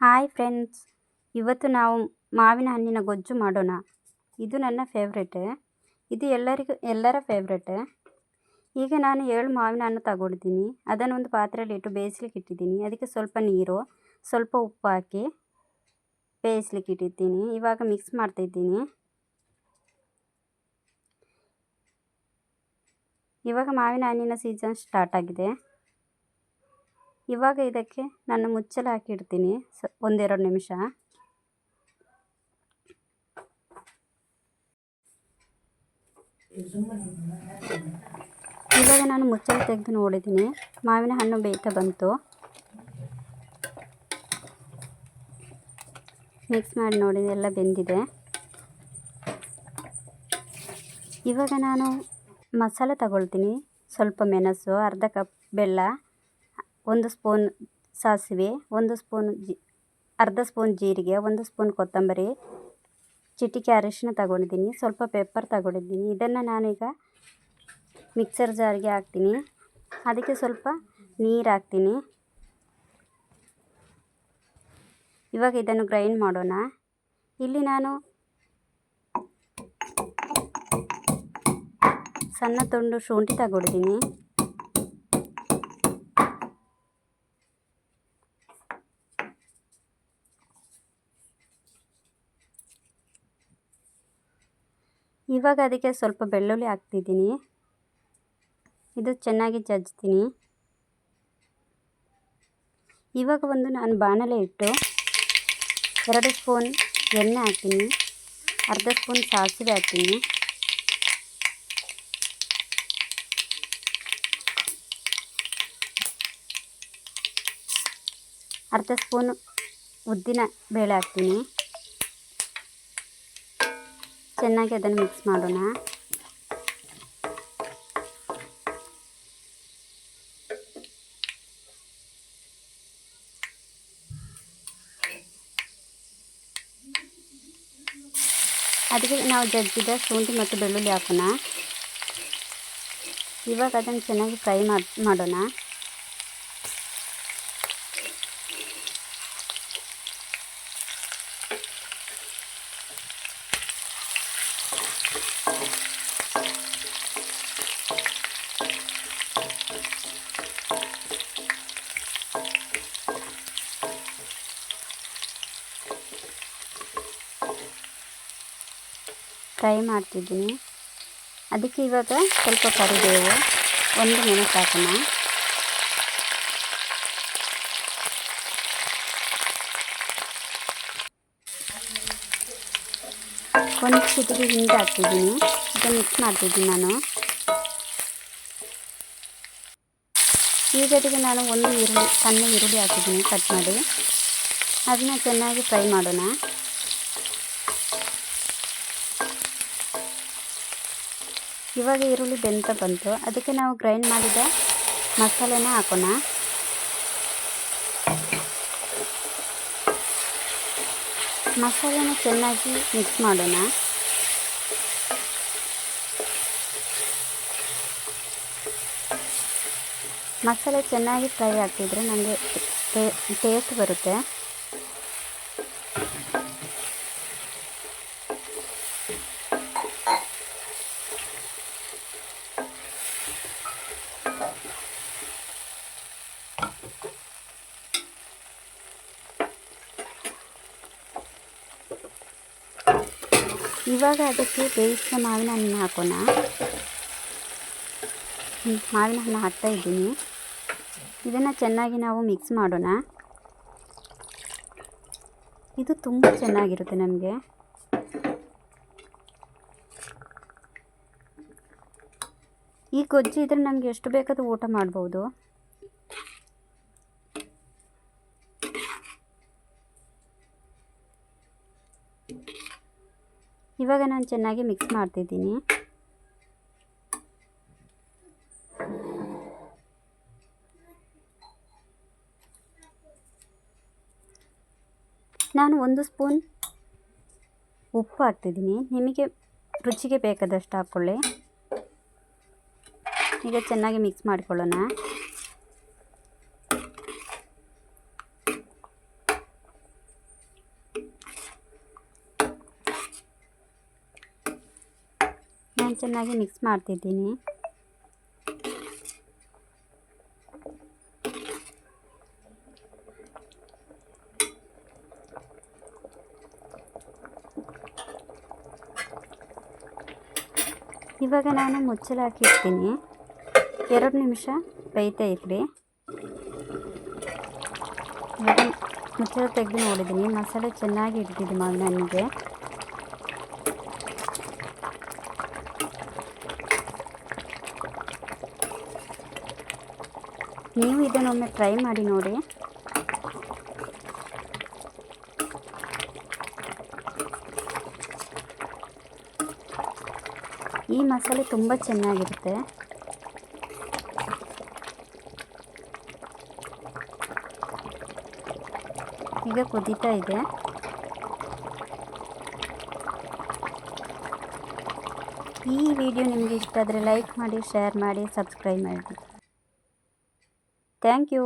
Hi friends, ಇವತ್ತು ನಾವು ಮಾವಿನ ಹಣ್ಣಿನ ಗೊಜ್ಜು ಮಾಡೋಣ. ಇದು ನನ್ನ ಫೇವ್ರೆಟ್. ಇದು ಎಲ್ಲರ ಫೇವ್ರೆಟ್. ಈಗ ನಾನು 7 ಮಾವಿನ ಹಣ್ಣು ತಗೊಂಡಿದ್ದೀನಿ. ಅದನ್ನು ಒಂದು ಪಾತ್ರೆಯಲ್ಲಿ ಇಟ್ಟು ಬೇಯಿಸ್ಲಿಕ್ಕೆ ಇಟ್ಟಿದ್ದೀನಿ. ಅದಕ್ಕೆ ಸ್ವಲ್ಪ ನೀರು, ಸ್ವಲ್ಪ ಉಪ್ಪು ಹಾಕಿ ಬೇಯಿಸ್ಲಿಕ್ಕೆ ಇಟ್ಟಿದ್ದೀನಿ. ಇವಾಗ ಮಿಕ್ಸ್ ಮಾಡ್ತಾಯಿದ್ದೀನಿ. ಇವಾಗ ಮಾವಿನ ಹಣ್ಣಿನ ಸೀಸನ್ ಸ್ಟಾರ್ಟ್ ಆಗಿದೆ. ಇವಾಗ ಇದಕ್ಕೆ ನಾನು ಮುಚ್ಚಳ ಹಾಕಿ ಇಡ್ತೀನಿ ಒಂದೆರಡು ನಿಮಿಷ. ಇವಾಗ ನಾನು ಮುಚ್ಚಳ ತೆಗೆದು ನೋಡಿದ್ದೀನಿ, ಮಾವಿನ ಹಣ್ಣು ಬೇಯ್ತಾ ಬಂತು. ಮಿಕ್ಸ್ ಮಾಡಿ ನೋಡಿ, ಎಲ್ಲ ಬೆಂದಿದೆ. ಇವಾಗ ನಾನು ಮಸಾಲೆ ತಗೊಳ್ತೀನಿ. ಸ್ವಲ್ಪ ಮೆಣಸು, ಅರ್ಧ ಕಪ್ ಬೆಲ್ಲ, 1 ಸ್ಪೂನ್ ಸಾಸಿವೆ, ಅರ್ಧ ಸ್ಪೂನ್ ಜೀರಿಗೆ, 1 ಸ್ಪೂನ್ ಕೊತ್ತಂಬರಿ, ಚಿಟಿಕೆ ಅರಿಶಿನ ತಗೊಂಡಿದ್ದೀನಿ, ಸ್ವಲ್ಪ ಪೆಪ್ಪರ್ ತಗೊಂಡಿದ್ದೀನಿ. ಇದನ್ನು ನಾನೀಗ ಮಿಕ್ಸರ್ ಜಾರಿಗೆ ಹಾಕ್ತೀನಿ. ಅದಕ್ಕೆ ಸ್ವಲ್ಪ ನೀರು ಹಾಕ್ತೀನಿ. ಇವಾಗ ಇದನ್ನು ಗ್ರೈಂಡ್ ಮಾಡೋಣ. ಇಲ್ಲಿ ನಾನು ಸಣ್ಣ ತುಂಡು ಶುಂಠಿ ತಗೊಂಡಿದ್ದೀನಿ. ಇವಾಗ ಅದಕ್ಕೆ ಸ್ವಲ್ಪ ಬೆಳ್ಳುಳ್ಳಿ ಹಾಕ್ತಿದ್ದೀನಿ. ಇದು ಚೆನ್ನಾಗಿ ಜಜ್ತೀನಿ. ಇವಾಗ ನಾನು ಬಾಣಲೆ ಇಟ್ಟು 2 ಸ್ಪೂನ್ ಎಣ್ಣೆ ಹಾಕ್ತೀನಿ, ಅರ್ಧ ಸ್ಪೂನ್ ಸಾಸಿವೆ ಹಾಕ್ತೀನಿ, ಅರ್ಧ ಸ್ಪೂನ್ ಉದ್ದಿನ ಬೇಳೆ ಹಾಕ್ತೀನಿ. ಚೆನ್ನಾಗಿ ಅದನ್ನು ಮಿಕ್ಸ್ ಮಾಡೋಣ. ಅದಕ್ಕೆ ನಾವು ಜಜ್ಜಿದ ಶುಂಠಿ ಮತ್ತು ಬೆಳ್ಳುಳ್ಳಿ ಹಾಕೋಣ. ಇವಾಗ ಅದನ್ನು ಚೆನ್ನಾಗಿ ಫ್ರೈ ಮಾಡೋಣ. ಫ್ರೈ ಮಾಡ್ತಿದ್ದೀನಿ. ಅದಕ್ಕೆ ಇವಾಗ ಸ್ವಲ್ಪ ಕರಿಬೇವು, 1 ಮೆಣಸು ಹಾಕೋಣ. ಒಂದು ಚಿಟಿಕೆ ಹಿಂಡಿ ಹಾಕ್ತಿದ್ದೀನಿ. ಇದನ್ನು ಮಿಕ್ಸ್ ಮಾಡ್ತಿದ್ದೀನಿ ನಾನು. ಈ ಜೊತೆಗೆ ನಾನು 1 ಸಣ್ಣ ಈರುಳ್ಳಿ ಹಾಕಿದ್ದೀನಿ ಕಟ್ ಮಾಡಿ. ಅದನ್ನ ಚೆನ್ನಾಗಿ ಫ್ರೈ ಮಾಡೋಣ. ಇವಾಗ ಈರುಳ್ಳಿ ಬೆಂತ ಬಂತು. ಅದಕ್ಕೆ ನಾವು ಗ್ರೈಂಡ್ ಮಾಡಿದ ಮಸಾಲೆನ ಹಾಕೋಣ. ಮಸಾಲೆನ ಚೆನ್ನಾಗಿ ಮಿಕ್ಸ್ ಮಾಡೋಣ. ಮಸಾಲೆ ಚೆನ್ನಾಗಿ ಫ್ರೈ ಆಗ್ತಿದ್ರೆ ನನಗೆ ಟೇಸ್ಟ್ ಬರುತ್ತೆ. ಇವಾಗ ಅದಕ್ಕೆ ಬೇಯಿಸಿದ ಮಾವಿನ ಹಣ್ಣು ಹಾಕೋಣ. ಮಾವಿನ ಹಣ್ಣು ಹಾಕ್ತಾ ಇದ್ದೀನಿ. ಇದನ್ನು ಚೆನ್ನಾಗಿ ನಾವು ಮಿಕ್ಸ್ ಮಾಡೋಣ. ಇದು ತುಂಬ ಚೆನ್ನಾಗಿರುತ್ತೆ ನಮಗೆ. ಈ ಗೊಜ್ಜು ಇದ್ರೆ ನಮಗೆ ಎಷ್ಟು ಬೇಕಾದರೂ ಊಟ ಮಾಡ್ಬೋದು. ಇವಾಗ ನಾನು ಚೆನ್ನಾಗಿ ಮಿಕ್ಸ್ ಮಾಡ್ತಿದ್ದೀನಿ. ನಾನು 1 ಸ್ಪೂನ್ ಉಪ್ಪು ಹಾಕ್ತಿದ್ದೀನಿ. ನಿಮಗೆ ರುಚಿಗೆ ಬೇಕಾದಷ್ಟು ಹಾಕ್ಕೊಳ್ಳಿ. ಈಗ ಚೆನ್ನಾಗಿ ಮಿಕ್ಸ್ ಮಾಡಿಕೊಳ್ಳೋಣ. ನಾನು ಚೆನ್ನಾಗಿ ಮಿಕ್ಸ್ ಮಾಡ್ತಿದ್ದೀನಿ. ಇವಾಗ ನಾನು ಮುಚ್ಚಳ ಹಾಕಿರ್ತೀನಿ. 2 ನಿಮಿಷ ಬೇಯ್ತಾ ಇರಲಿ. ಇವಾಗ ಮುಚ್ಚಳ ತೆಗೆದು ನೋಡಿದ್ದೀನಿ, ಮಸಾಲೆ ಚೆನ್ನಾಗಿ ಹಿಡಿದಿದೆ ಮಾವಿನ ಹಣ್ಣಿಗೆ. ನೀವು ಇದನ್ನೊಮ್ಮೆ ಟ್ರೈ ಮಾಡಿ ನೋಡಿ. ಈ ಮಸಾಲೆ ತುಂಬ ಚೆನ್ನಾಗಿರುತ್ತೆ. ಈಗ ಕುದೀತಾ ಇದೆ. ಈ ವಿಡಿಯೋ ನಿಮಗೆ ಇಷ್ಟ ಆದರೆ ಲೈಕ್ ಮಾಡಿ, ಶೇರ್ ಮಾಡಿ, ಸಬ್ಸ್ಕ್ರೈಬ್ ಮಾಡಿ. Thank you.